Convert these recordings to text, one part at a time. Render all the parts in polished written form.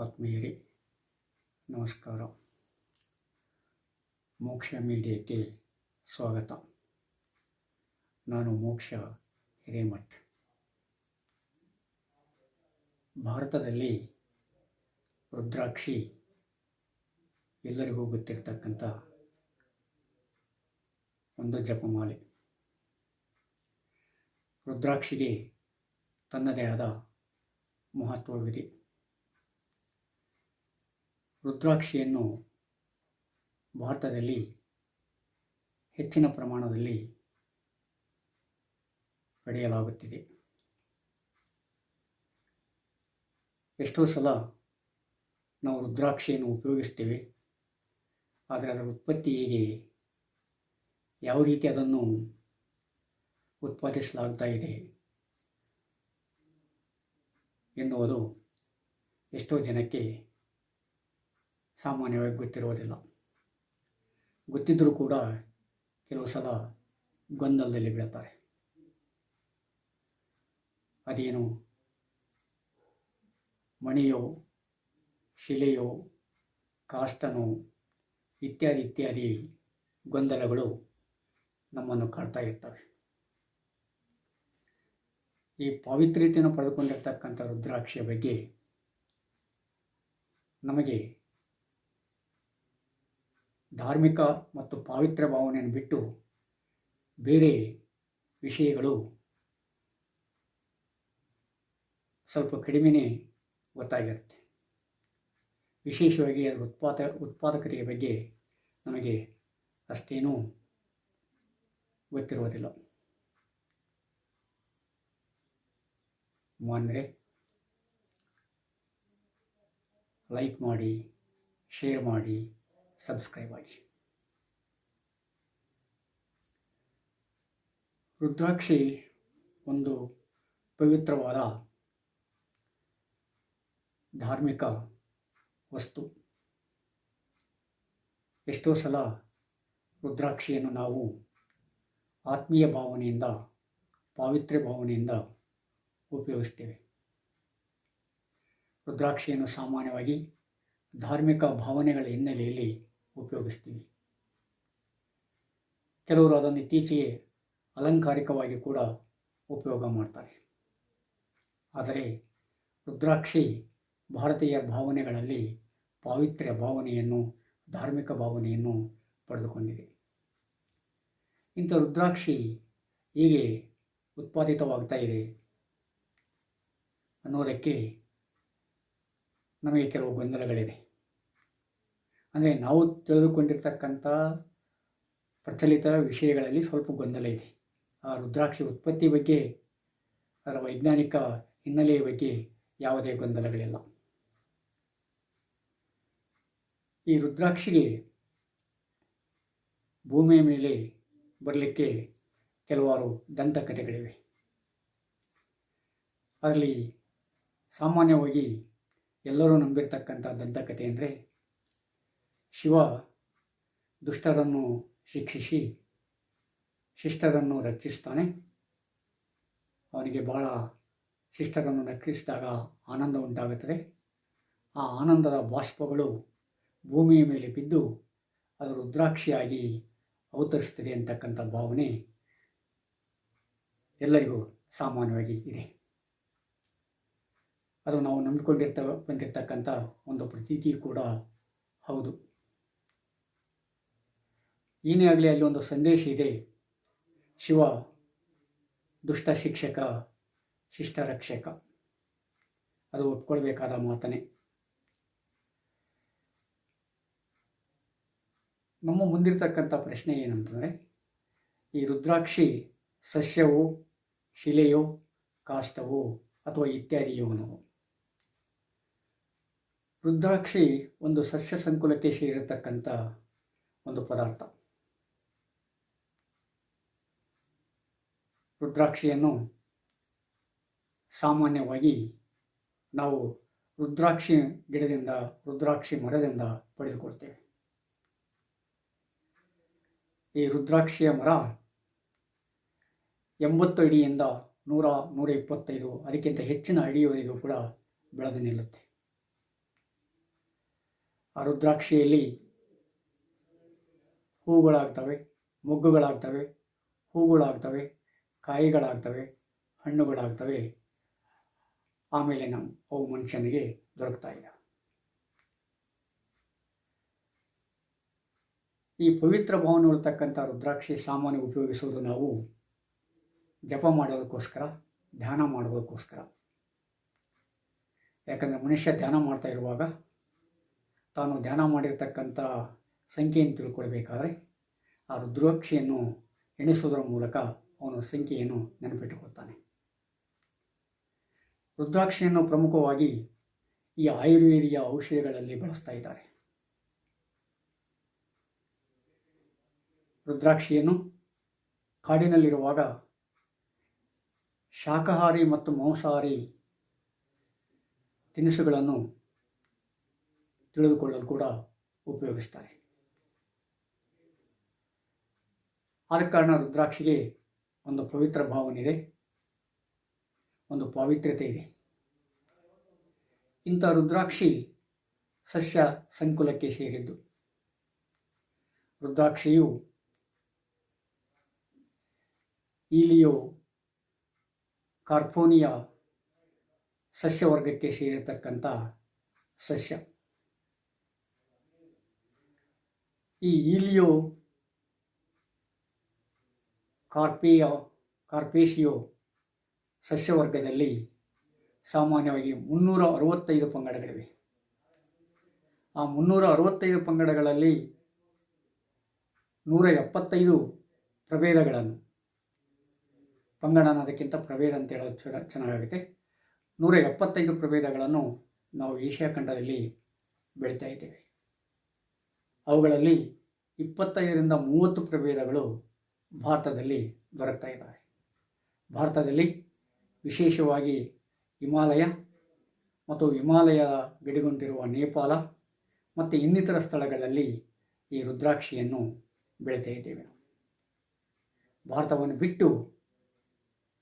ಆತ್ಮೀಯರೇ ನಮಸ್ಕಾರ. ಮೋಕ್ಷ ಮೀಡಿಯಾಕ್ಕೆ ಸ್ವಾಗತ. ನಾನು ಮೋಕ್ಷ ಹಿರೇಮಠ್. ಭಾರತದಲ್ಲಿ ರುದ್ರಾಕ್ಷಿ ಎಲ್ಲರಿಗೂ ಗೊತ್ತಿರತಕ್ಕಂಥ ಒಂದು ಜಪಮಾಲೆ. ರುದ್ರಾಕ್ಷಿಗೆ ತನ್ನದೇ ಆದ ಮಹತ್ವವಿದೆ. ರುದ್ರಾಕ್ಷಿಯನ್ನು ಭಾರತದಲ್ಲಿ ಹೆಚ್ಚಿನ ಪ್ರಮಾಣದಲ್ಲಿ ಪಡೆಯಲಾಗುತ್ತಿದೆ. ಎಷ್ಟೋ ಸಲ ನಾವು ರುದ್ರಾಕ್ಷಿಯನ್ನು ಉಪಯೋಗಿಸ್ತೇವೆ, ಆದರೆ ಅದರ ಉತ್ಪತ್ತಿ ಹೇಗೆ, ಯಾವ ರೀತಿ ಅದನ್ನು ಉತ್ಪಾದಿಸಲಾಗ್ತಾ ಇದೆ ಎನ್ನುವುದು ಎಷ್ಟೋ ಜನಕ್ಕೆ ಸಾಮಾನ್ಯವಾಗಿ ಗೊತ್ತಿರುವುದಿಲ್ಲ. ಗೊತ್ತಿದ್ದರೂ ಕೂಡ ಕೆಲವು ಸಲ ಗೊಂದಲದಲ್ಲಿ ಬೀಳ್ತಾರೆ. ಅದೇನು ಮಣಿಯೋ, ಶಿಲೆಯೋ, ಕಾಷ್ಟನೋ ಇತ್ಯಾದಿ ಗೊಂದಲಗಳು ನಮ್ಮನ್ನು ಕಾಡ್ತಾ ಇರ್ತವೆ. ಈ ಪಾವಿತ್ರ್ಯತೆಯನ್ನು ಪಡೆದುಕೊಂಡಿರ್ತಕ್ಕಂಥ ರುದ್ರಾಕ್ಷಿಯ ಬಗ್ಗೆ ನಮಗೆ ಧಾರ್ಮಿಕ ಮತ್ತು ಪಾವಿತ್ರ್ಯ ಭಾವನೆಯನ್ನು ಬಿಟ್ಟು ಬೇರೆ ವಿಷಯಗಳು ಸ್ವಲ್ಪ ಕಡಿಮೆಯೇ ಗೊತ್ತಾಗಿರುತ್ತೆ. ವಿಶೇಷವಾಗಿ ಅದರ ಉತ್ಪಾದಕತೆಯ ಬಗ್ಗೆ ನಮಗೆ ಅಷ್ಟೇನೂ ಗೊತ್ತಿರುವುದಿಲ್ಲ. ಮಾನ್ಯರೇ, ಲೈಕ್ ಮಾಡಿ, ಶೇರ್ ಮಾಡಿ, ಸಬ್ಸ್ಕ್ರೈಬ್ ಆಗಿ. ರುದ್ರಾಕ್ಷಿ ಒಂದು ಪವಿತ್ರವಾದ ಧಾರ್ಮಿಕ ವಸ್ತು. ಎಷ್ಟೋ ಸಲ ರುದ್ರಾಕ್ಷಿಯನ್ನು ನಾವು ಆತ್ಮೀಯ ಭಾವನೆಯಿಂದ, ಪಾವಿತ್ರ್ಯ ಭಾವನೆಯಿಂದ ಉಪಯೋಗಿಸ್ತೇವೆ. ರುದ್ರಾಕ್ಷಿಯನ್ನು ಸಾಮಾನ್ಯವಾಗಿ ಧಾರ್ಮಿಕ ಭಾವನೆಗಳ ಹಿನ್ನೆಲೆಯಲ್ಲಿ ಉಪಯೋಗಿಸ್ತೀವಿ. ಕೆಲವರು ಅದನ್ನು ಇತ್ತೀಚೆಗೆ ಅಲಂಕಾರಿಕವಾಗಿ ಕೂಡ ಉಪಯೋಗ ಮಾಡ್ತಾರೆ. ಆದರೆ ರುದ್ರಾಕ್ಷಿ ಭಾರತೀಯ ಭಾವನೆಗಳಲ್ಲಿ ಪಾವಿತ್ರ್ಯ ಭಾವನೆಯನ್ನು, ಧಾರ್ಮಿಕ ಭಾವನೆಯನ್ನು ಪಡೆದುಕೊಂಡಿದೆ. ಇಂಥ ರುದ್ರಾಕ್ಷಿ ಹೇಗೆ ಉತ್ಪಾದಿತವಾಗ್ತಾ ಇದೆ ಅನ್ನೋದಕ್ಕೆ ನಮಗೆ ಕೆಲವು ಗೊಂದಲಗಳಿದೆ. ಅಂದರೆ ನಾವು ತಿಳಿದುಕೊಂಡಿರ್ತಕ್ಕಂಥ ಪ್ರಚಲಿತ ವಿಷಯಗಳಲ್ಲಿ ಸ್ವಲ್ಪ ಗೊಂದಲ ಇದೆ. ಆ ರುದ್ರಾಕ್ಷಿ ಉತ್ಪತ್ತಿ ಬಗ್ಗೆ, ಅದರ ವೈಜ್ಞಾನಿಕ ಹಿನ್ನೆಲೆಯ ಬಗ್ಗೆ ಯಾವುದೇ ಗೊಂದಲಗಳಿಲ್ಲ. ಈ ರುದ್ರಾಕ್ಷಿಗೆ ಭೂಮಿಯ ಮೇಲೆ ಬರಲಿಕ್ಕೆ ಕೆಲವಾರು ದಂತಕಥೆಗಳಿವೆ. ಅದರಲ್ಲಿ ಸಾಮಾನ್ಯವಾಗಿ ಎಲ್ಲರೂ ನಂಬಿರ್ತಕ್ಕಂಥ ದಂತಕಥೆ ಅಂದರೆ, ಶಿವ ದುಷ್ಟರನ್ನು ಶಿಕ್ಷಿಸಿ ಶಿಷ್ಟರನ್ನು ರಕ್ಷಿಸ್ತಾನೆ. ಅವನಿಗೆ ಬಹಳ ಶಿಷ್ಟರನ್ನು ರಕ್ಷಿಸಿದಾಗ ಆನಂದ ಉಂಟಾಗುತ್ತದೆ. ಆ ಆನಂದದ ಬಾಷ್ಪಗಳು ಭೂಮಿಯ ಮೇಲೆ ಬಿದ್ದು ಅದು ರುದ್ರಾಕ್ಷಿಯಾಗಿ ಅವತರಿಸ್ತದೆ ಅಂತಕ್ಕಂಥ ಭಾವನೆ ಎಲ್ಲರಿಗೂ ಸಾಮಾನ್ಯವಾಗಿ ಇದೆ. ಅದು ನಾವು ಬಂದಿರತಕ್ಕಂಥ ಒಂದು ಪ್ರತೀತಿ ಕೂಡ ಹೌದು. ಏನೇ ಆಗಲಿ, ಅಲ್ಲಿ ಒಂದು ಸಂದೇಶ ಇದೆ. ಶಿವ ದುಷ್ಟ ಶಿಕ್ಷಕ, ಶಿಷ್ಟ ರಕ್ಷಕ. ಅದು ಒಪ್ಕೊಳ್ಬೇಕಾದ ಮಾತನೇ. ನಮ್ಮ ಮುಂದಿರ್ತಕ್ಕಂಥ ಪ್ರಶ್ನೆ ಏನಂತಂದರೆ, ಈ ರುದ್ರಾಕ್ಷಿ ಸಸ್ಯವೋ, ಶಿಲೆಯೋ, ಕಾಷ್ಟವೋ ಅಥವಾ ಇತ್ಯಾದಿಯೋ ಅನ್ನೋದು. ರುದ್ರಾಕ್ಷಿ ಒಂದು ಸಸ್ಯ ಸಂಕುಲಕ್ಕೆ ಸೇರಿರತಕ್ಕಂಥ ಒಂದು ಪದಾರ್ಥ. ರುದ್ರಾಕ್ಷಿಯನ್ನು ಸಾಮಾನ್ಯವಾಗಿ ನಾವು ರುದ್ರಾಕ್ಷಿ ಗಿಡದಿಂದ, ರುದ್ರಾಕ್ಷಿ ಮರದಿಂದ ಪಡೆದುಕೊಳ್ತೇವೆ. ಈ ರುದ್ರಾಕ್ಷಿಯ ಮರ 80 ಅಡಿಯಿಂದ 100-125 ಅದಕ್ಕಿಂತ ಹೆಚ್ಚಿನ ಅಡಿಯವರೆಗೂ ಕೂಡ ಬೆಳೆದು ನಿಲ್ಲುತ್ತೆ. ಆ ರುದ್ರಾಕ್ಷಿಯಲ್ಲಿ ಹೂಗಳಾಗ್ತವೆ, ಮೊಗ್ಗುಗಳಾಗ್ತವೆ, ಹೂಗಳಾಗ್ತವೆ, ಕಾಯಿಗಳಾಗ್ತವೆ, ಹಣ್ಣುಗಳಾಗ್ತವೆ. ಆಮೇಲೆ ಅವು ಮನುಷ್ಯನಿಗೆ ದೊರಕ್ತಾ ಇದ್ದಾವೆ. ಈ ಪವಿತ್ರ ಭಾವನೆ ಉಳ್ತಕ್ಕಂಥ ರುದ್ರಾಕ್ಷಿ ಸಾಮಾನ್ಯ ಉಪಯೋಗಿಸುವುದು ನಾವು ಜಪ ಮಾಡೋದಕ್ಕೋಸ್ಕರ, ಧ್ಯಾನ ಮಾಡೋದಕ್ಕೋಸ್ಕರ. ಯಾಕಂದರೆ ಮನುಷ್ಯ ಧ್ಯಾನ ಮಾಡ್ತಾ ಇರುವಾಗ ತಾನು ಧ್ಯಾನ ಮಾಡಿರ್ತಕ್ಕಂಥ ಸಂಖ್ಯೆಯನ್ನು ತಿಳ್ಕೊಳ್ಬೇಕಾದ್ರೆ ಆ ರುದ್ರಾಕ್ಷಿಯನ್ನು ಎಣಿಸೋದರ ಮೂಲಕ ಅವನು ಸಂಖ್ಯೆಯನ್ನು ನೆನಪಿಟ್ಟುಕೊಳ್ತಾನೆ. ರುದ್ರಾಕ್ಷಿಯನ್ನು ಪ್ರಮುಖವಾಗಿ ಈ ಆಯುರ್ವೇದಿಯ ಔಷಧಿಗಳಲ್ಲಿ ಬಳಸ್ತಾ ಇದ್ದಾರೆ. ರುದ್ರಾಕ್ಷಿಯನ್ನು ಕಾಡಿನಲ್ಲಿರುವಾಗ ಶಾಕಾಹಾರಿ ಮತ್ತು ಮಾಂಸಾಹಾರಿ ತಿನಿಸುಗಳನ್ನು ತಿಳಿದುಕೊಳ್ಳಲು ಕೂಡ ಉಪಯೋಗಿಸ್ತಾರೆ. ಆದ ಕಾರಣ ರುದ್ರಾಕ್ಷಿಗೆ ಒಂದು ಪವಿತ್ರ ಭಾವನೆ ಇದೆ, ಒಂದು ಪಾವಿತ್ರ್ಯತೆ ಇದೆ. ಇಂಥ ರುದ್ರಾಕ್ಷಿ ಸಸ್ಯ ಸಂಕುಲಕ್ಕೆ ಸೇರಿದ್ದು. ರುದ್ರಾಕ್ಷಿಯು ಈಲಿಯೋ ಕಾರ್ಪೋನಿಯಾ ಸಸ್ಯವರ್ಗಕ್ಕೆ ಸೇರಿರ್ತಕ್ಕಂಥ ಸಸ್ಯ. ಈ ಈಲಿಯೋ ಕಾರ್ಪೇಸಿಯೋ ಸಸ್ಯವರ್ಗದಲ್ಲಿ ಸಾಮಾನ್ಯವಾಗಿ 365 ಪಂಗಡಗಳಿವೆ. ಆ 365 ಪಂಗಡಗಳಲ್ಲಿ 175 ಪ್ರಭೇದಗಳನ್ನು, ಪಂಗಡ ಅನ್ನೋದಕ್ಕಿಂತ ಪ್ರಭೇದ ಅಂತ ಹೇಳೋದು ಚೆನ್ನಾಗುತ್ತೆ, 175 ಪ್ರಭೇದಗಳನ್ನು ನಾವು ಏಷ್ಯಾ ಖಂಡದಲ್ಲಿ ಬೆಳೀತಾ ಇದ್ದೇವೆ. ಅವುಗಳಲ್ಲಿ 25ರಿಂದ 30 ಪ್ರಭೇದಗಳು ಭಾರತದಲ್ಲಿ ದೊರಕ್ತಾ ಇದ್ದಾವೆ. ಭಾರತದಲ್ಲಿ ವಿಶೇಷವಾಗಿ ಹಿಮಾಲಯ ಮತ್ತು ಹಿಮಾಲಯ ಗಡಿಗೊಂಡಿರುವ ನೇಪಾಳ ಮತ್ತು ಇನ್ನಿತರ ಸ್ಥಳಗಳಲ್ಲಿ ಈ ರುದ್ರಾಕ್ಷಿಯನ್ನು ಬೆಳೀತಾ ಇದ್ದೇವೆ. ಭಾರತವನ್ನು ಬಿಟ್ಟು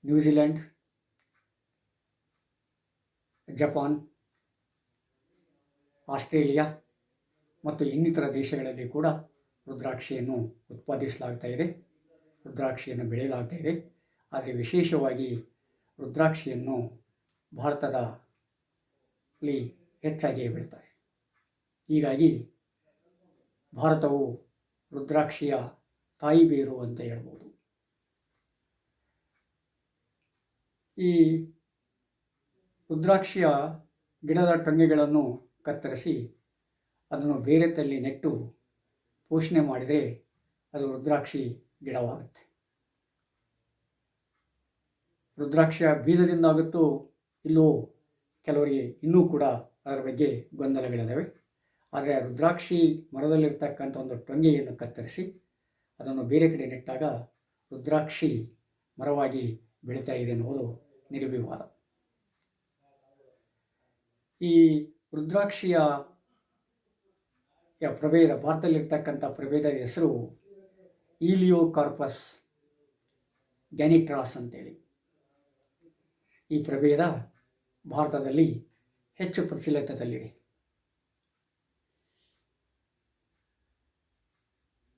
ನ್ಯೂಜಿಲೆಂಡ್, ಜಪಾನ್, ಆಸ್ಟ್ರೇಲಿಯಾ ಮತ್ತು ಇನ್ನಿತರ ದೇಶಗಳಲ್ಲಿ ಕೂಡ ರುದ್ರಾಕ್ಷಿಯನ್ನು ಉತ್ಪಾದಿಸಲಾಗ್ತಾ ಇದೆ, ರುದ್ರಾಕ್ಷಿಯನ್ನು ಬೆಳೆಯಲಾಗ್ತಾ ಇದೆ. ಆದರೆ ವಿಶೇಷವಾಗಿ ರುದ್ರಾಕ್ಷಿಯನ್ನು ಭಾರತದಲ್ಲಿ ಹೆಚ್ಚಾಗಿ ಬೆಳೀತಾರೆ. ಹೀಗಾಗಿ ಭಾರತವು ರುದ್ರಾಕ್ಷಿಯ ತಾಯಿ ಬೇರು ಅಂತ ಹೇಳ್ಬೋದು. ಈ ರುದ್ರಾಕ್ಷಿಯ ಗಿಡದ ಟೊಂಗೆಗಳನ್ನು ಕತ್ತರಿಸಿ ಅದನ್ನು ಬೇರೆ ತಲ್ಲಿ ನೆಟ್ಟು ಪೋಷಣೆ ಮಾಡಿದರೆ ಅದು ರುದ್ರಾಕ್ಷಿ ಗಿಡವಾಗುತ್ತೆ. ರುದ್ರಾಕ್ಷಿಯ ಬೀಜದಿಂದ ಆಗುತ್ತೋ ಇಲ್ಲೋ ಕೆಲವರಿಗೆ ಇನ್ನೂ ಕೂಡ ಅದರ ಬಗ್ಗೆ ಗೊಂದಲಗಳಿದ್ದಾವೆ. ಆದರೆ ರುದ್ರಾಕ್ಷಿ ಮರದಲ್ಲಿರ್ತಕ್ಕಂಥ ಒಂದು ಟೊಂಗೆಯನ್ನು ಕತ್ತರಿಸಿ ಅದನ್ನು ಬೇರೆ ಕಡೆ ನೆಟ್ಟಾಗ ರುದ್ರಾಕ್ಷಿ ಮರವಾಗಿ ಬೆಳೀತಾ ಇದೆ ಅನ್ನೋದು ನಿರ್ವಿವಾದ. ಈ ರುದ್ರಾಕ್ಷಿಯ ಪ್ರಭೇದ, ಭಾರತದಲ್ಲಿರ್ತಕ್ಕಂಥ ಪ್ರಭೇದದ ಹೆಸರು ಈಲಿಯೋಕಾರ್ಪಸ್ ಗ್ಯಾನಿಟ್ರಾಸ್ ಅಂತೇಳಿ. ಈ ಪ್ರಭೇದ ಭಾರತದಲ್ಲಿ ಹೆಚ್ಚು ಪ್ರಚಲಿತದಲ್ಲಿದೆ.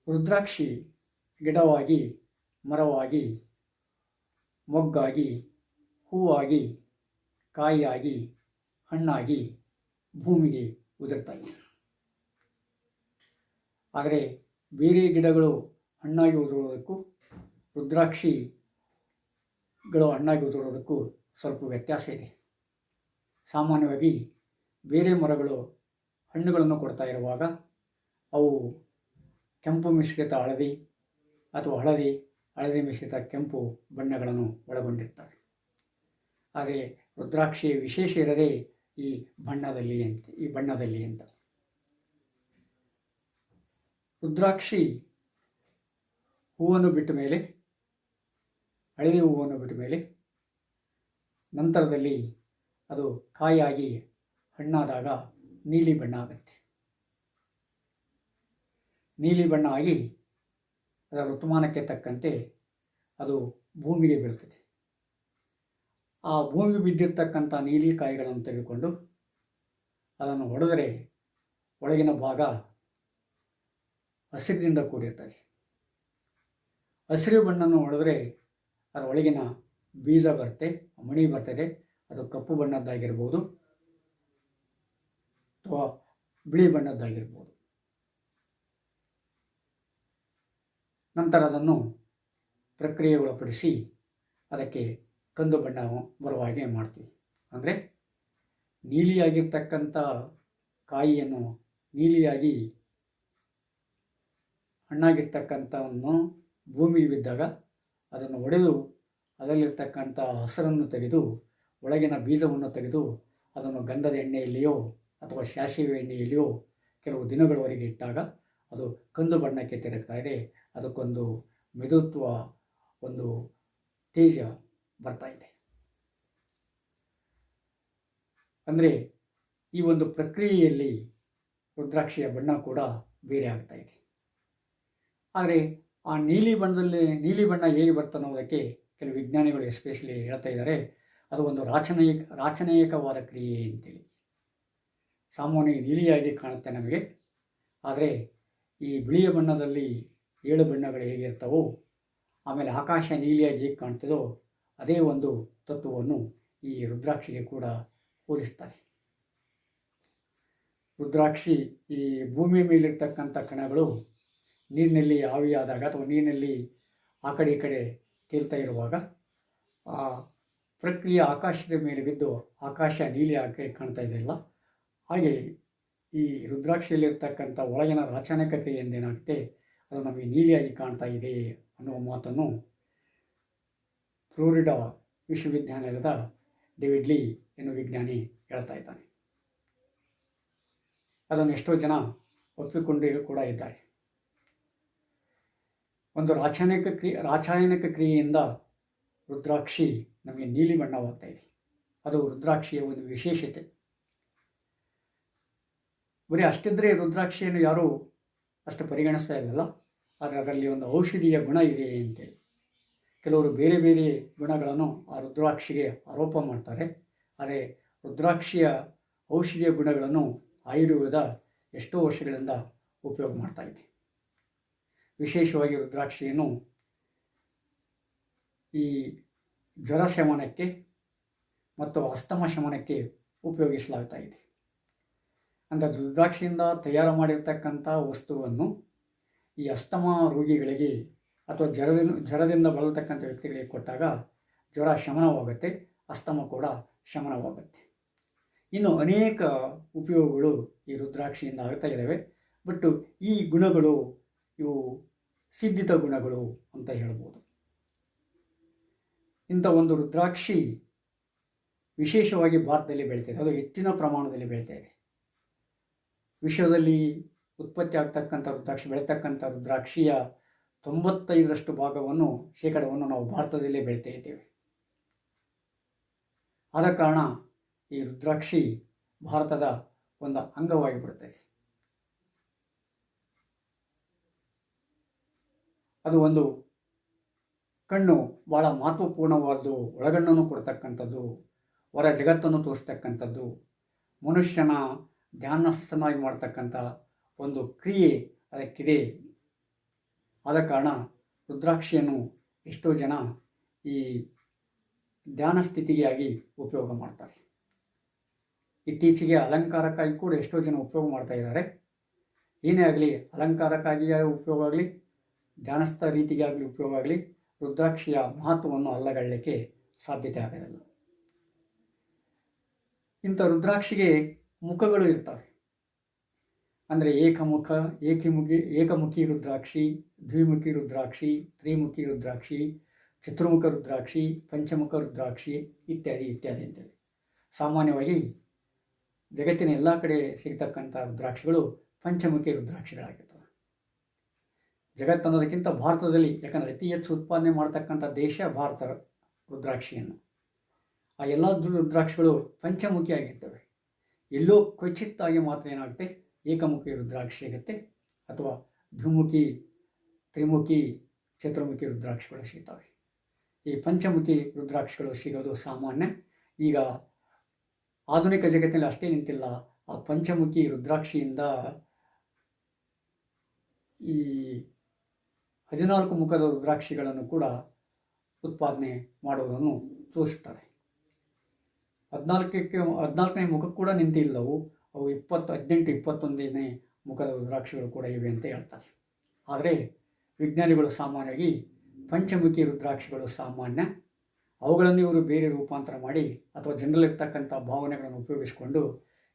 ರುದ್ರಾಕ್ಷಿ ಗಿಡವಾಗಿ, ಮರವಾಗಿ, ಮೊಗ್ಗಾಗಿ, ಹೂವಾಗಿ, ಕಾಯಿಯಾಗಿ, ಹಣ್ಣಾಗಿ ಭೂಮಿಗೆ ಉದುರ್ತಾ ಇದೆ. ಆದರೆ ಬೇರೆ ಗಿಡಗಳು ಹಣ್ಣಾಗಿ ಉದುರೋದಕ್ಕೂ ರುದ್ರಾಕ್ಷಿಗಳು ಹಣ್ಣಾಗಿ ಉದುರೋದಕ್ಕೂ ಸ್ವಲ್ಪ ವ್ಯತ್ಯಾಸ ಇದೆ. ಸಾಮಾನ್ಯವಾಗಿ ಬೇರೆ ಮರಗಳು ಹಣ್ಣುಗಳನ್ನು ಕೊಡ್ತಾ ಇರುವಾಗ ಅವು ಕೆಂಪು ಮಿಶ್ರಿತ ಹಳದಿ ಅಥವಾ ಹಳದಿ ಮಿಶ್ರಿತ ಕೆಂಪು ಬಣ್ಣಗಳನ್ನು ಒಳಗೊಂಡಿರ್ತವೆ. ಆದರೆ ರುದ್ರಾಕ್ಷಿ ವಿಶೇಷ ಇರದೆ ಈ ಬಣ್ಣದಲ್ಲಿ ಅಂತ. ರುದ್ರಾಕ್ಷಿ ಹೂವನ್ನು ಬಿಟ್ಟ ಮೇಲೆ, ಹಳದಿ ಹೂವನ್ನು ಬಿಟ್ಟ ಮೇಲೆ ನಂತರದಲ್ಲಿ ಅದು ಕಾಯಾಗಿ ಹಣ್ಣಾದಾಗ ನೀಲಿ ಬಣ್ಣ ಆಗುತ್ತೆ. ನೀಲಿ ಬಣ್ಣ ಆಗಿ ಅದರ ಋತುಮಾನಕ್ಕೆ ತಕ್ಕಂತೆ ಅದು ಭೂಮಿಗೆ ಬೀಳ್ತದೆ. ಆ ಭೂಮಿಗೆ ಬಿದ್ದಿರ್ತಕ್ಕಂಥ ನೀಲಿ ಕಾಯಿಗಳನ್ನು ತೆಗೆದುಕೊಂಡು ಅದನ್ನು ಒಡೆದರೆ ಒಳಗಿನ ಭಾಗ ಹಸಿರಿನಿಂದ ಕೂಡಿರ್ತದೆ. ಹಸಿರು ಬಣ್ಣವನ್ನು ಹೊಡೆದ್ರೆ ಅದರ ಒಳಗಿನ ಬೀಜ ಬರುತ್ತೆ, ಮಣಿ ಬರ್ತದೆ. ಅದು ಕಪ್ಪು ಬಣ್ಣದ್ದಾಗಿರ್ಬೋದು ಅಥವಾ ಬಿಳಿ ಬಣ್ಣದ್ದಾಗಿರ್ಬೋದು. ನಂತರ ಅದನ್ನು ಪ್ರಕ್ರಿಯೆಗೊಳಪಡಿಸಿ ಅದಕ್ಕೆ ಕಂದು ಬಣ್ಣ ಬರುವ ಹಾಗೆ ಮಾಡ್ತೀವಿ. ಅಂದರೆ ನೀಲಿಯಾಗಿರ್ತಕ್ಕಂಥ ಕಾಯಿಯನ್ನು, ನೀಲಿಯಾಗಿ ಹಣ್ಣಾಗಿರ್ತಕ್ಕಂಥವನ್ನು ಭೂಮಿಗೆ ಬಿದ್ದಾಗ ಅದನ್ನು ಒಡೆದು ಅದರಲ್ಲಿರ್ತಕ್ಕಂಥ ಹಸರನ್ನು ತೆಗೆದು ಒಳಗಿನ ಬೀಜವನ್ನು ತೆಗೆದು ಅದನ್ನು ಗಂಧದ ಎಣ್ಣೆಯಲ್ಲಿಯೋ ಅಥವಾ ಸಾಸಿವೆ ಎಣ್ಣೆಯಲ್ಲಿಯೋ ಕೆಲವು ದಿನಗಳವರೆಗೆ ಇಟ್ಟಾಗ ಅದು ಕಂದು ಬಣ್ಣಕ್ಕೆ ತಿರುಗ್ತಾ ಇದೆ. ಅದಕ್ಕೊಂದು ಮೆದುತ್ವ, ಒಂದು ತೇಜ ಬರ್ತಾ ಇದೆ. ಅಂದರೆ ಈ ಒಂದು ಪ್ರಕ್ರಿಯೆಯಲ್ಲಿ ರುದ್ರಾಕ್ಷಿಯ ಬಣ್ಣ ಕೂಡ ಬೇರೆ ಆಗ್ತಾ ಇದೆ. ಆದರೆ ಆ ನೀಲಿ ಬಣ್ಣ ಹೇಗೆ ಬರ್ತದೆ ಅನ್ನೋದಕ್ಕೆ ಕೆಲವು ವಿಜ್ಞಾನಿಗಳು ಎಸ್ಪೆಷಲಿ ಹೇಳ್ತಾ ಇದ್ದಾರೆ, ಅದು ಒಂದು ರಾಚನೀಯಕವಾದ ಕ್ರಿಯೆ ಅಂತೇಳಿ. ಸಾಮಾನ್ಯ ನೀಲಿಯಾಗಿ ಕಾಣುತ್ತೆ ನಮಗೆ, ಆದರೆ ಈ ಬಿಳಿಯ ಬಣ್ಣದಲ್ಲಿ 7 ಬಣ್ಣಗಳು ಹೇಗಿರ್ತವೋ, ಆಮೇಲೆ ಆಕಾಶ ನೀಲಿಯಾಗಿ ಹೇಗೆ ಕಾಣ್ತದೋ ಅದೇ ಒಂದು ತತ್ವವನ್ನು ಈ ರುದ್ರಾಕ್ಷಿಗೆ ಕೂಡ ಹೋಲಿಸ್ತಾರೆ. ರುದ್ರಾಕ್ಷಿ ಈ ಭೂಮಿಯ ಮೇಲಿರ್ತಕ್ಕಂಥ ಕಣಗಳು ನೀರಿನಲ್ಲಿ ಆವಿಯಾದಾಗ ಅಥವಾ ನೀರಿನಲ್ಲಿ ಆ ಕಡೆ ಈ ಕಡೆ ತೇಲ್ತಾ ಇರುವಾಗ ಆ ಪ್ರಕ್ರಿಯೆ ಆಕಾಶದ ಮೇಲೆ ಬಿದ್ದು ಆಕಾಶ ನೀಲಿ ಆಗಿ ಕಾಣ್ತಾ ಇದೆಯಲ್ಲ, ಹಾಗೆ ಈ ರುದ್ರಾಕ್ಷಿಯಲ್ಲಿರ್ತಕ್ಕಂಥ ಒಳಗಿನ ರಾಸಾಯನಿಕ ಕ್ರಿಯೆಯಿಂದ ಏನಾಗುತ್ತೆ, ಅದು ನಮಗೆ ನೀಲಿಯಾಗಿ ಕಾಣ್ತಾ ಇದೆ ಅನ್ನುವ ಮಾತನ್ನು ಫ್ಲೋರಿಡಾ ವಿಶ್ವವಿದ್ಯಾನಿಲಯದ ಡೇವಿಡ್ ಲೀ ಎನ್ನುವ ವಿಜ್ಞಾನಿ ಹೇಳ್ತಾ ಇದ್ದಾನೆ. ಅದನ್ನು ಎಷ್ಟೋ ಜನ ಒಪ್ಪಿಕೊಂಡು ಕೂಡ ಇದ್ದಾರೆ. ಒಂದು ರಾಸಾಯನಿಕ ಕ್ರಿಯೆಯಿಂದ ರುದ್ರಾಕ್ಷಿ ನಮಗೆ ನೀಲಿ ಬಣ್ಣವಾಗ್ತಾ ಇದೆ. ಅದು ರುದ್ರಾಕ್ಷಿಯ ಒಂದು ವಿಶೇಷತೆ. ಬರೀ ಅಷ್ಟಿದ್ರೆ ರುದ್ರಾಕ್ಷಿಯನ್ನು ಯಾರೂ ಅಷ್ಟು ಪರಿಗಣಿಸ್ತಾ ಇಲ್ಲಲ್ಲ, ಆದರೆ ಅದರಲ್ಲಿ ಒಂದು ಔಷಧೀಯ ಗುಣ ಇದೆ ಅಂತೇಳಿ ಕೆಲವರು ಬೇರೆ ಬೇರೆ ಗುಣಗಳನ್ನು ಆ ರುದ್ರಾಕ್ಷಿಗೆ ಆರೋಪ ಮಾಡ್ತಾರೆ. ಆದರೆ ರುದ್ರಾಕ್ಷಿಯ ಔಷಧೀಯ ಗುಣಗಳನ್ನು ಆಯುರ್ವೇದ ಎಷ್ಟೋ ವರ್ಷಗಳಿಂದ ಉಪಯೋಗ ಮಾಡ್ತಾ ಇದೆ. ವಿಶೇಷವಾಗಿ ರುದ್ರಾಕ್ಷಿಯನ್ನು ಈ ಜ್ವರ ಶಮನಕ್ಕೆ ಮತ್ತು ಅಸ್ತಮ ಶಮನಕ್ಕೆ ಉಪಯೋಗಿಸಲಾಗ್ತಾ ಇದೆ. ಅಂದರೆ ರುದ್ರಾಕ್ಷಿಯಿಂದ ತಯಾರು ಮಾಡಿರ್ತಕ್ಕಂಥ ವಸ್ತುವನ್ನು ಈ ಅಸ್ತಮ ರೋಗಿಗಳಿಗೆ ಅಥವಾ ಜ್ವರದಿಂದ ಬಳಲ್ತಕ್ಕಂಥ ವ್ಯಕ್ತಿಗಳಿಗೆ ಕೊಟ್ಟಾಗ ಜ್ವರ ಶಮನವಾಗುತ್ತೆ, ಅಸ್ತಮ ಕೂಡ ಶಮನವಾಗುತ್ತೆ. ಇನ್ನು ಅನೇಕ ಉಪಯೋಗಗಳು ಈ ರುದ್ರಾಕ್ಷಿಯಿಂದ ಆಗ್ತಾ ಇದ್ದಾವೆ. ಬಟ್ ಈ ಗುಣಗಳು ಇವು ಸಿದ್ಧಿತ ಗುಣಗಳು ಅಂತ ಹೇಳ್ಬೋದು. ಇಂಥ ಒಂದು ರುದ್ರಾಕ್ಷಿ ವಿಶೇಷವಾಗಿ ಭಾರತದಲ್ಲಿ ಬೆಳೀತಾ ಇದೆ. ಅದು ಹೆಚ್ಚಿನ ಪ್ರಮಾಣದಲ್ಲಿ ಬೆಳೀತಾ ಇದೆ. ವಿಶ್ವದಲ್ಲಿ ಉತ್ಪತ್ತಿ ಆಗ್ತಕ್ಕಂಥ ಬೆಳೀತಕ್ಕಂಥ ರುದ್ರಾಕ್ಷಿಯ 95% ಭಾಗವನ್ನು ಶೇಕಡವನ್ನು ನಾವು ಭಾರತದಲ್ಲೇ ಬೆಳೀತಾ ಇದ್ದೇವೆ. ಆದ ಕಾರಣ ಈ ರುದ್ರಾಕ್ಷಿ ಭಾರತದ ಒಂದು ಅಂಗವಾಗಿ ಬಿಡುತ್ತದೆ. ಅದು ಒಂದು ಕಣ್ಣು ಭಾಳ ಮಹತ್ವಪೂರ್ಣವಾದ್ದು, ಒಳಗಣ್ಣನ್ನು ಕೊಡ್ತಕ್ಕಂಥದ್ದು, ಹೊರ ಜಗತ್ತನ್ನು ತೋರಿಸ್ತಕ್ಕಂಥದ್ದು, ಮನುಷ್ಯನ ಧ್ಯಾನಸ್ಥನಾಗಿ ಮಾಡ್ತಕ್ಕಂಥ ಒಂದು ಕ್ರಿಯೆ ಅದಕ್ಕಿದೆ. ಆದ ಕಾರಣ ರುದ್ರಾಕ್ಷಿಯನ್ನು ಎಷ್ಟೋ ಜನ ಈ ಧ್ಯಾನ ಸ್ಥಿತಿಗಾಗಿ ಉಪಯೋಗ ಮಾಡ್ತಾರೆ. ಇತ್ತೀಚೆಗೆ ಅಲಂಕಾರಕ್ಕಾಗಿ ಕೂಡ ಎಷ್ಟೋ ಜನ ಉಪಯೋಗ ಮಾಡ್ತಾ ಇದ್ದಾರೆ. ಏನೇ ಆಗಲಿ, ಅಲಂಕಾರಕ್ಕಾಗಿ ಉಪಯೋಗ ಆಗಲಿ, ಧ್ಯಾನಸ್ಥ ರೀತಿಗಾಗಲಿ ಉಪಯೋಗ ಆಗಲಿ, ರುದ್ರಾಕ್ಷಿಯ ಮಹತ್ವವನ್ನು ಅಲ್ಲಗಳ್ಳಲಿಕ್ಕೆ ಸಾಧ್ಯತೆ ಆಗೋದಿಲ್ಲ. ಇಂಥ ರುದ್ರಾಕ್ಷಿಗೆ ಮುಖಗಳು ಇರ್ತವೆ. ಅಂದರೆ ಏಕಮುಖಿ ರುದ್ರಾಕ್ಷಿ, ದ್ವಿಮುಖಿ ರುದ್ರಾಕ್ಷಿ, ತ್ರಿಮುಖಿ ರುದ್ರಾಕ್ಷಿ, ಚತುರ್ಮುಖ ರುದ್ರಾಕ್ಷಿ, ಪಂಚಮುಖ ರುದ್ರಾಕ್ಷಿ ಇತ್ಯಾದಿ ಇತ್ಯಾದಿ ಅಂತೇಳಿ. ಸಾಮಾನ್ಯವಾಗಿ ಜಗತ್ತಿನ ಎಲ್ಲ ಕಡೆ ಸಿಗ್ತಕ್ಕಂಥ ರುದ್ರಾಕ್ಷಿಗಳು ಪಂಚಮುಖಿ ರುದ್ರಾಕ್ಷಿಗಳಾಗಿರ್ತವೆ. ಜಗತ್ತನ್ನೋದಕ್ಕಿಂತ ಭಾರತದಲ್ಲಿ, ಯಾಕಂದರೆ ಅತಿ ಹೆಚ್ಚು ಉತ್ಪಾದನೆ ಮಾಡ್ತಕ್ಕಂಥ ದೇಶ ಭಾರತ ರುದ್ರಾಕ್ಷಿಯನ್ನು. ಆ ಎಲ್ಲ ರುದ್ರಾಕ್ಷಿಗಳು ಪಂಚಮುಖಿಯಾಗಿರ್ತವೆ. ಎಲ್ಲೋ ಕ್ವಚಿತ್ತಾಗಿ ಮಾತ್ರ ಏನಾಗುತ್ತೆ, ಏಕಮುಖಿ ರುದ್ರಾಕ್ಷಿ ಸಿಗುತ್ತೆ, ಅಥವಾ ದ್ವಿಮುಖಿ, ತ್ರಿಮುಖಿ, ಚತುರ್ಮುಖಿ ರುದ್ರಾಕ್ಷಿಗಳು ಸಿಗ್ತವೆ. ಈ ಪಂಚಮುಖಿ ರುದ್ರಾಕ್ಷಿಗಳು ಸಿಗೋದು ಸಾಮಾನ್ಯ. ಈಗ ಆಧುನಿಕ ಜಗತ್ತಿನಲ್ಲಿ ಅಷ್ಟೇ ನಿಂತಿಲ್ಲ, ಆ ಪಂಚಮುಖಿ ರುದ್ರಾಕ್ಷಿಯಿಂದ ಈ 14 ಮುಖದ ರುದ್ರಾಕ್ಷಿಗಳನ್ನು ಕೂಡ ಉತ್ಪಾದನೆ ಮಾಡುವುದನ್ನು ತೋರಿಸ್ತಾರೆ. 14ನೇ ಮುಖಕ್ಕೆ ಕೂಡ ನಿಂತಿಲ್ಲವು. ಅವು 18, 21ನೇ ಮುಖದ ರುದ್ರಾಕ್ಷಿಗಳು ಕೂಡ ಇವೆ ಅಂತ ಹೇಳ್ತಾರೆ. ಆದರೆ ವಿಜ್ಞಾನಿಗಳು ಸಾಮಾನ್ಯವಾಗಿ ಪಂಚಮುಖಿ ರುದ್ರಾಕ್ಷಿಗಳು ಸಾಮಾನ್ಯ, ಅವುಗಳನ್ನು ಇವರು ಬೇರೆ ರೂಪಾಂತರ ಮಾಡಿ ಅಥವಾ ಜನರಲ್ಲಿರ್ತಕ್ಕಂಥ ಭಾವನೆಗಳನ್ನು ಉಪಯೋಗಿಸಿಕೊಂಡು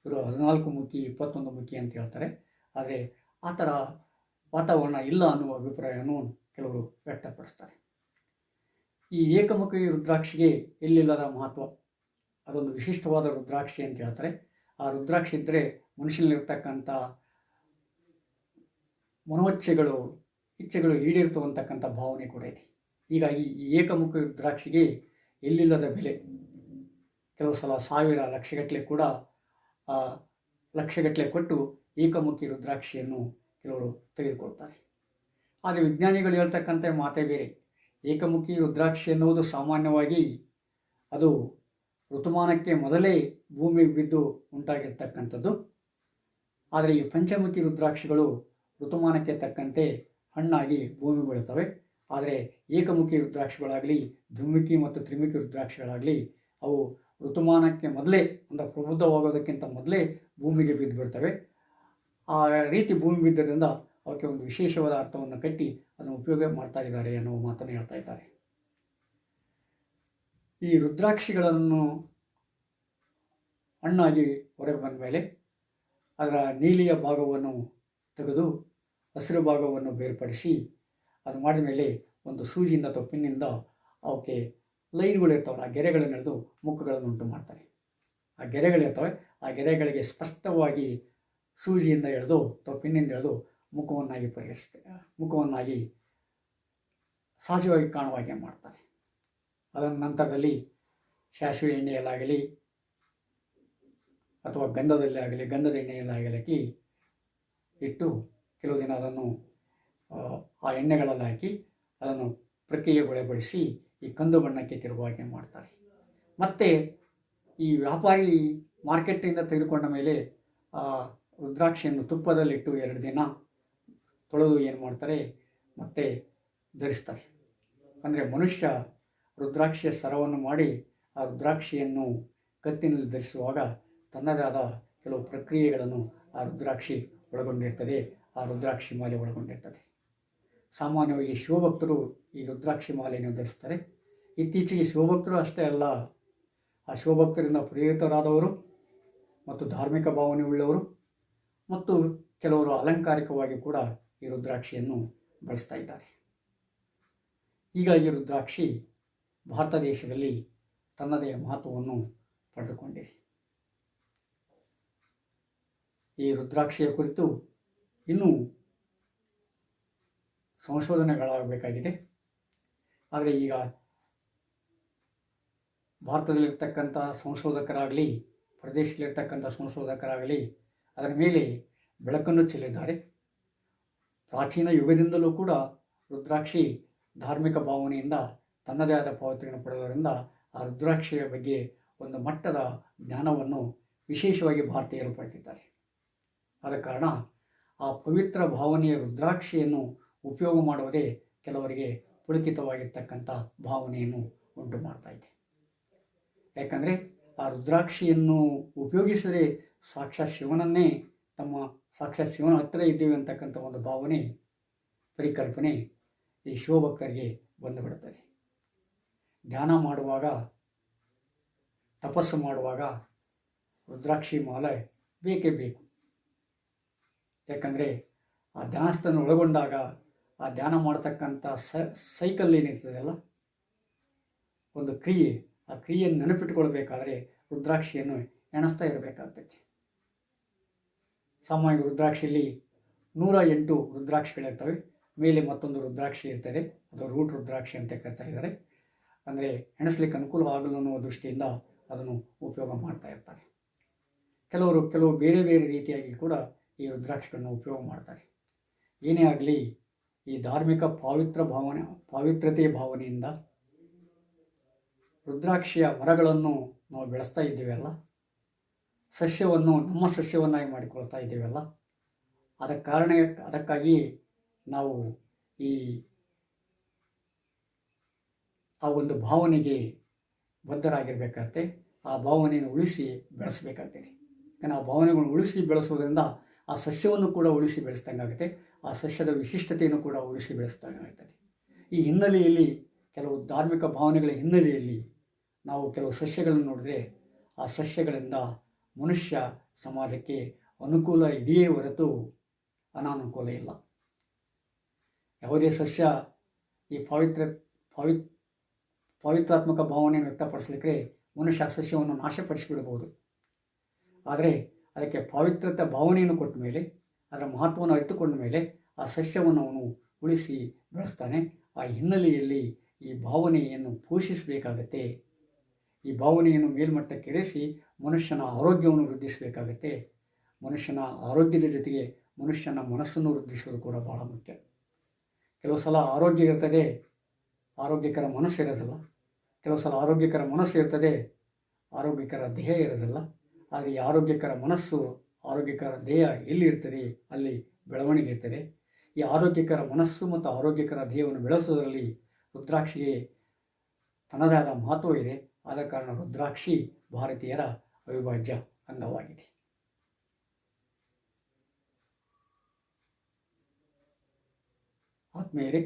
ಇವರು 14 ಮುಖಿ 21 ಮುಖಿ ಅಂತ ಹೇಳ್ತಾರೆ. ಆದರೆ ಆ ಥರ ವಾತಾವರಣ ಇಲ್ಲ ಅನ್ನುವ ಅಭಿಪ್ರಾಯವನ್ನು ಕೆಲವರು ವ್ಯಕ್ತಪಡಿಸ್ತಾರೆ. ಈ ಏಕಮುಖಿ ರುದ್ರಾಕ್ಷಿಗೆ ಎಲ್ಲಿಲ್ಲದ ಮಹತ್ವ, ಅದೊಂದು ವಿಶಿಷ್ಟವಾದ ರುದ್ರಾಕ್ಷಿ ಅಂತ ಹೇಳ್ತಾರೆ. ಆ ರುದ್ರಾಕ್ಷಿ ಇದ್ದರೆ ಮನುಷ್ಯನಲ್ಲಿರ್ತಕ್ಕಂಥ ಮನೋಚ್ಛೆಗಳು, ಇಚ್ಛೆಗಳು ಈಡೇರ್ತವಂತಕ್ಕಂಥ ಭಾವನೆ ಕೂಡ ಇದೆ. ಹೀಗಾಗಿ ಈ ಏಕಮುಖಿ ರುದ್ರಾಕ್ಷಿಗೆ ಎಲ್ಲಿಲ್ಲದ ಬೆಲೆ. ಕೆಲವು ಸಲ 1000 ಲಕ್ಷಗಟ್ಟಲೆ ಕೂಡ ಲಕ್ಷಗಟ್ಟಲೆ ಕೊಟ್ಟು ಏಕಮುಖಿ ರುದ್ರಾಕ್ಷಿಯನ್ನು ಕೆಲವರು ತೆಗೆದುಕೊಳ್ತಾರೆ. ಆದರೆ ವಿಜ್ಞಾನಿಗಳು ಹೇಳ್ತಕ್ಕಂಥ ಮಾತೇ ಬೇರೆ. ಏಕಮುಖಿ ರುದ್ರಾಕ್ಷಿ ಎನ್ನುವುದು ಸಾಮಾನ್ಯವಾಗಿ ಅದು ಋತುಮಾನಕ್ಕೆ ಮೊದಲೇ ಭೂಮಿಗೆ ಬಿದ್ದು ಉಂಟಾಗಿರ್ತಕ್ಕಂಥದ್ದು. ಆದರೆ ಈ ಪಂಚಮುಖಿ ರುದ್ರಾಕ್ಷಿಗಳು ಋತುಮಾನಕ್ಕೆ ತಕ್ಕಂತೆ ಹಣ್ಣಾಗಿ ಭೂಮಿ ಬೀಳುತ್ತವೆ. ಆದರೆ ಏಕಮುಖಿ ರುದ್ರಾಕ್ಷಿಗಳಾಗಲಿ, ದ್ವಿಮುಖಿ ಮತ್ತು ತ್ರಿಮುಖಿ ರುದ್ರಾಕ್ಷಿಗಳಾಗಲಿ ಅವು ಋತುಮಾನಕ್ಕೆ ಮೊದಲೇ, ಅಂದರೆ ಪ್ರಬುದ್ಧವಾಗೋದಕ್ಕಿಂತ ಮೊದಲೇ ಭೂಮಿಗೆ ಬಿದ್ದು ಬಿಡ್ತವೆ. ಆ ರೀತಿ ಭೂಮಿ ಬಿದ್ದರಿಂದ ಅವಕ್ಕೆ ಒಂದು ವಿಶೇಷವಾದ ಅರ್ಥವನ್ನು ಕಟ್ಟಿ ಅದನ್ನು ಉಪಯೋಗ ಮಾಡ್ತಾ ಇದ್ದಾರೆ ಅನ್ನುವ ಮಾತನ್ನು ಹೇಳ್ತಾ ಇದ್ದಾರೆ. ಈ ರುದ್ರಾಕ್ಷಿಗಳನ್ನು ಹಣ್ಣಾಗಿ ಹೊರಗೆ ಬಂದ ಮೇಲೆ ಅದರ ನೀಲಿಯ ಭಾಗವನ್ನು ತೆಗೆದು ಹಸಿರು ಭಾಗವನ್ನು ಬೇರ್ಪಡಿಸಿ ಅದು ಮಾಡಿದ ಮೇಲೆ ಒಂದು ಸೂಜಿಯಿಂದ ಅಥವಾ ಪಿನ್ನಿಂದ ಅವಕ್ಕೆ ಲೈನ್ಗಳು ಇರ್ತಾವಲ್ಲ, ಆ ಗೆರೆಗಳನ್ನು ಎಳೆದು ಮುಖಗಳನ್ನು ಉಂಟು ಮಾಡ್ತಾರೆ. ಆ ಗೆರೆಗಳಿರ್ತವೆ, ಆ ಗೆರೆಗಳಿಗೆ ಸ್ಪಷ್ಟವಾಗಿ ಸೂಜಿಯಿಂದ ಎಳೆದು ಅಥವಾ ಪಿನ್ನಿಂದ ಎಳೆದು ಮುಖವನ್ನಾಗಿ ಸಹಜವಾಗಿ ಕಾಣುವ ಹಾಗೆ ಮಾಡ್ತಾರೆ. ಅದರ ನಂತರದಲ್ಲಿ ಸಾಸಿವೆ ಎಣ್ಣೆಯಲ್ಲಾಗಲಿ ಅಥವಾ ಗಂಧದ ಎಣ್ಣೆಯಲ್ಲಾಗಲಿ ಇಟ್ಟು ಕೆಲವು ದಿನ ಅದನ್ನು ಆ ಎಣ್ಣೆಗಳಲ್ಲಿ ಹಾಕಿ ಅದನ್ನು ಪ್ರಕ್ರಿಯೆಗೊಳಪಡಿಸಿ ಈ ಕಂದು ಬಣ್ಣಕ್ಕೆ ತಿರುಗುವ ಹಾಗೆ ಮಾಡ್ತಾರೆ. ಮತ್ತು ಈ ವ್ಯಾಪಾರಿ ಮಾರ್ಕೆಟಿಂದ ತೆಗೆದುಕೊಂಡ ಮೇಲೆ ಆ ರುದ್ರಾಕ್ಷಿಯನ್ನು ತುಪ್ಪದಲ್ಲಿಟ್ಟು 2 ದಿನ ತೊಳೆದು ಏನು ಮಾಡ್ತಾರೆ, ಮತ್ತೆ ಧರಿಸ್ತಾರೆ. ಅಂದರೆ ಮನುಷ್ಯ ರುದ್ರಾಕ್ಷಿಯ ಸರವನ್ನು ಮಾಡಿ ಆ ರುದ್ರಾಕ್ಷಿಯನ್ನು ಕತ್ತಿನಲ್ಲಿ ಧರಿಸುವಾಗ ತನ್ನದೇ ಆದ ಕೆಲವು ಪ್ರಕ್ರಿಯೆಗಳನ್ನು ಆ ರುದ್ರಾಕ್ಷಿ ಒಳಗೊಂಡಿರ್ತದೆ, ಆ ರುದ್ರಾಕ್ಷಿ ಮಾಲೆ ಒಳಗೊಂಡಿರ್ತದೆ. ಸಾಮಾನ್ಯವಾಗಿ ಶಿವಭಕ್ತರು ಈ ರುದ್ರಾಕ್ಷಿ ಮಾಲೆಯನ್ನು ಧರಿಸ್ತಾರೆ. ಇತ್ತೀಚೆಗೆ ಶಿವಭಕ್ತರು ಅಷ್ಟೇ ಅಲ್ಲ, ಆ ಶಿವಭಕ್ತರಿಂದ ಪ್ರೇರಿತರಾದವರು ಮತ್ತು ಧಾರ್ಮಿಕ ಭಾವನೆ ಉಳ್ಳವರು ಮತ್ತು ಕೆಲವರು ಅಲಂಕಾರಿಕವಾಗಿ ಕೂಡ ಈ ರುದ್ರಾಕ್ಷಿಯನ್ನು ಬಳಸ್ತಾ ಇದ್ದಾರೆ. ಹೀಗಾಗಿ ರುದ್ರಾಕ್ಷಿ ಭಾರತ ದೇಶದಲ್ಲಿ ತನ್ನದೇ ಮಹತ್ವವನ್ನು ಪಡೆದುಕೊಂಡಿದೆ. ಈ ರುದ್ರಾಕ್ಷಿಯ ಕುರಿತು ಇನ್ನೂ ಸಂಶೋಧನೆಗಳಾಗಬೇಕಾಗಿದೆ. ಆದರೆ ಈಗ ಭಾರತದಲ್ಲಿರ್ತಕ್ಕಂಥ ಸಂಶೋಧಕರಾಗಲಿ, ಪ್ರದೇಶದಲ್ಲಿರ್ತಕ್ಕಂಥ ಸಂಶೋಧಕರಾಗಲಿ ಅದರ ಮೇಲೆ ಬೆಳಕನ್ನು ಚೆಲ್ಲಿದ್ದಾರೆ. ಪ್ರಾಚೀನ ಯುಗದಿಂದಲೂ ಕೂಡ ರುದ್ರಾಕ್ಷಿ ಧಾರ್ಮಿಕ ಭಾವನೆಯಿಂದ ತನ್ನದೇ ಆದ ಪಾವಿತ್ರ್ಯವನ್ನು ಪಡೆದವರಿಂದ ಆ ರುದ್ರಾಕ್ಷಿಯ ಬಗ್ಗೆ ಒಂದು ಮಟ್ಟದ ಜ್ಞಾನವನ್ನು ವಿಶೇಷವಾಗಿ ಭಾರತೀಯರು ಪಡೆದಿದ್ದಾರೆ. ಆದ ಕಾರಣ ಆ ಪವಿತ್ರ ಭಾವನೆಯ ರುದ್ರಾಕ್ಷಿಯನ್ನು ಉಪಯೋಗ ಮಾಡುವುದೇ ಕೆಲವರಿಗೆ ಪುಳಕಿತವಾಗಿರ್ತಕ್ಕಂಥ ಭಾವನೆಯನ್ನು ಉಂಟು ಮಾಡ್ತಾ ಇದೆ. ಯಾಕಂದರೆ ಆ ರುದ್ರಾಕ್ಷಿಯನ್ನು ಉಪಯೋಗಿಸದೆ ಸಾಕ್ಷಾತ್ ಶಿವನನ್ನೇ ಸಾಕ್ಷಾತ್ ಶಿವನ ಹತ್ತಿರ ಇದ್ದೀವಿ ಅಂತಕ್ಕಂಥ ಒಂದು ಭಾವನೆ, ಪರಿಕಲ್ಪನೆ ಈ ಶಿವಭಕ್ತರಿಗೆ ಬಂದುಬಿಡುತ್ತದೆ. ಧ್ಯಾನ ಮಾಡುವಾಗ, ತಪಸ್ಸು ಮಾಡುವಾಗ ರುದ್ರಾಕ್ಷಿ ಮಾಲೆ ಬೇಕೇ ಬೇಕು. ಯಾಕಂದರೆ ಆ ಧ್ಯಾನಸ್ಥನ್ನು ಒಳಗೊಂಡಾಗ ಆ ಧ್ಯಾನ ಮಾಡ್ತಕ್ಕಂಥ ಸೈಕಲ್ ಏನಿರ್ತದಲ್ಲ, ಒಂದು ಕ್ರಿಯೆ, ಆ ಕ್ರಿಯೆಯನ್ನು ನೆನಪಿಟ್ಟುಕೊಳ್ಬೇಕಾದ್ರೆ ರುದ್ರಾಕ್ಷಿಯನ್ನು ಎಣಿಸ್ತಾ ಇರಬೇಕಾಗ್ತೈತಿ. ಸಾಮಾನ್ಯ ರುದ್ರಾಕ್ಷಿಯಲ್ಲಿ 108 ರುದ್ರಾಕ್ಷಿಗಳಿರ್ತವೆ. ಮೇಲೆ ಮತ್ತೊಂದು ರುದ್ರಾಕ್ಷಿ ಇರ್ತದೆ, ಅದು ರೂಟ್ ರುದ್ರಾಕ್ಷಿ ಅಂತ ಕರಿತಾ ಇದ್ದಾರೆ. ಅಂದರೆ ಎಣಿಸ್ಲಿಕ್ಕೆ ಅನುಕೂಲ ಆಗಲು ಅನ್ನುವ ದೃಷ್ಟಿಯಿಂದ ಅದನ್ನು ಉಪಯೋಗ ಮಾಡ್ತಾ ಇರ್ತಾರೆ. ಕೆಲವು ಬೇರೆ ಬೇರೆ ರೀತಿಯಾಗಿ ಕೂಡ ಈ ರುದ್ರಾಕ್ಷಿಗಳನ್ನು ಉಪಯೋಗ ಮಾಡ್ತಾರೆ. ಏನೇ ಆಗಲಿ, ಈ ಧಾರ್ಮಿಕ ಪಾವಿತ್ರತೆಯ ಭಾವನೆಯಿಂದ ರುದ್ರಾಕ್ಷಿಯ ಮರಗಳನ್ನು ನಾವು ಬೆಳೆಸ್ತಾ ಇದ್ದೀವಲ್ಲ, ಸಸ್ಯವನ್ನು ನಮ್ಮ ಸಸ್ಯವನ್ನಾಗಿ ಮಾಡಿಕೊಳ್ತಾ ಇದ್ದೇವಲ್ಲ, ಅದಕ್ಕಾಗಿ ನಾವು ಆ ಒಂದು ಭಾವನೆಗೆ ಬದ್ಧರಾಗಿರಬೇಕಾಗತ್ತೆ. ಆ ಭಾವನೆಯನ್ನು ಉಳಿಸಿ ಬೆಳೆಸಬೇಕಾಗ್ತದೆ. ಯಾಕಂದರೆ ಆ ಭಾವನೆಗಳನ್ನು ಉಳಿಸಿ ಬೆಳೆಸೋದ್ರಿಂದ ಆ ಸಸ್ಯವನ್ನು ಕೂಡ ಉಳಿಸಿ ಬೆಳೆಸ್ದಂಗಾಗುತ್ತೆ. ಆ ಸಸ್ಯದ ವಿಶಿಷ್ಟತೆಯನ್ನು ಕೂಡ ಉಳಿಸಿ ಬೆಳೆಸ್ದಂಗಾಗ್ತದೆ. ಈ ಹಿನ್ನೆಲೆಯಲ್ಲಿ ಕೆಲವು ಧಾರ್ಮಿಕ ಭಾವನೆಗಳ ಹಿನ್ನೆಲೆಯಲ್ಲಿ ನಾವು ಕೆಲವು ಸಸ್ಯಗಳನ್ನು ನೋಡಿದ್ರೆ ಆ ಸಸ್ಯಗಳಿಂದ ಮನುಷ್ಯ ಸಮಾಜಕ್ಕೆ ಅನುಕೂಲ ಇದೆಯೇ ಹೊರತು ಅನಾನುಕೂಲ ಇಲ್ಲ. ಯಾವುದೇ ಸಸ್ಯ ಈ ಪವಿತ್ರಾತ್ಮಕ ಭಾವನೆಯನ್ನು ವ್ಯಕ್ತಪಡಿಸಲಿಕ್ಕೆ ಮನುಷ್ಯ ಸಸ್ಯವನ್ನು ನಾಶಪಡಿಸಿಬಿಡಬಹುದು. ಆದರೆ ಅದಕ್ಕೆ ಪವಿತ್ರತೆ ಭಾವನೆಯನ್ನು ಕೊಟ್ಟ ಮೇಲೆ, ಅದರ ಮಹತ್ವವನ್ನು ಅರಿತುಕೊಂಡ ಮೇಲೆ ಆ ಸಸ್ಯವನ್ನು ಅವನು ಉಳಿಸಿ ಬೆಳೆಸ್ತಾನೆ. ಆ ಹಿನ್ನೆಲೆಯಲ್ಲಿ ಈ ಭಾವನೆಯನ್ನು ಪೋಷಿಸಬೇಕಾಗತ್ತೆ. ಈ ಭಾವನೆಯನ್ನು ಮೇಲ್ಮಟ್ಟಕ್ಕೇರಿಸಿ ಮನುಷ್ಯನ ಆರೋಗ್ಯವನ್ನು ವೃದ್ಧಿಸಬೇಕಾಗತ್ತೆ. ಮನುಷ್ಯನ ಆರೋಗ್ಯದ ಜೊತೆಗೆ ಮನುಷ್ಯನ ಮನಸ್ಸನ್ನು ವೃದ್ಧಿಸೋದು ಕೂಡ ಬಹಳ ಮುಖ್ಯ. ಕೆಲವು ಸಲ ಆರೋಗ್ಯ ಇರ್ತದೆ, ಆರೋಗ್ಯಕರ ಮನಸ್ಸು ಇರೋದಿಲ್ಲ. ಕೆಲವು ಸಲ ಆರೋಗ್ಯಕರ ಮನಸ್ಸು ಇರ್ತದೆ, ಆರೋಗ್ಯಕರ ದೇಹ ಇರೋದಿಲ್ಲ. ಆದರೆ ಈ ಆರೋಗ್ಯಕರ ಮನಸ್ಸು, ಆರೋಗ್ಯಕರ ದೇಹ ಎಲ್ಲಿ ಇರ್ತದೆ ಅಲ್ಲಿ ಬೆಳವಣಿಗೆ ಇರ್ತದೆ. ಈ ಆರೋಗ್ಯಕರ ಮನಸ್ಸು ಮತ್ತು ಆರೋಗ್ಯಕರ ದೇಹವನ್ನು ಬೆಳೆಸೋದರಲ್ಲಿ ರುದ್ರಾಕ್ಷಿಗೆ ತನ್ನದೇ ಆದ ಮಹತ್ವ ಇದೆ. ಆದ ಕಾರಣ ರುದ್ರಾಕ್ಷಿ ಭಾರತೀಯರ ಅವಿಭಾಜ್ಯ ಅಂಗವಾಗಿದೆ. ಆತ್ಮೀಯರೇ,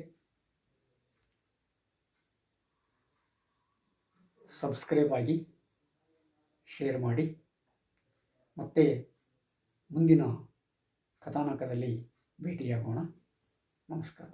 ಸಬ್ಸ್ಕ್ರೈಬ್ ಆಗಿ, ಶೇರ್ ಮಾಡಿ. ಮತ್ತೆ ಮುಂದಿನ ಕಥಾನಕದಲ್ಲಿ ಭೇಟಿಯಾಗೋಣ. ನಮಸ್ಕಾರ.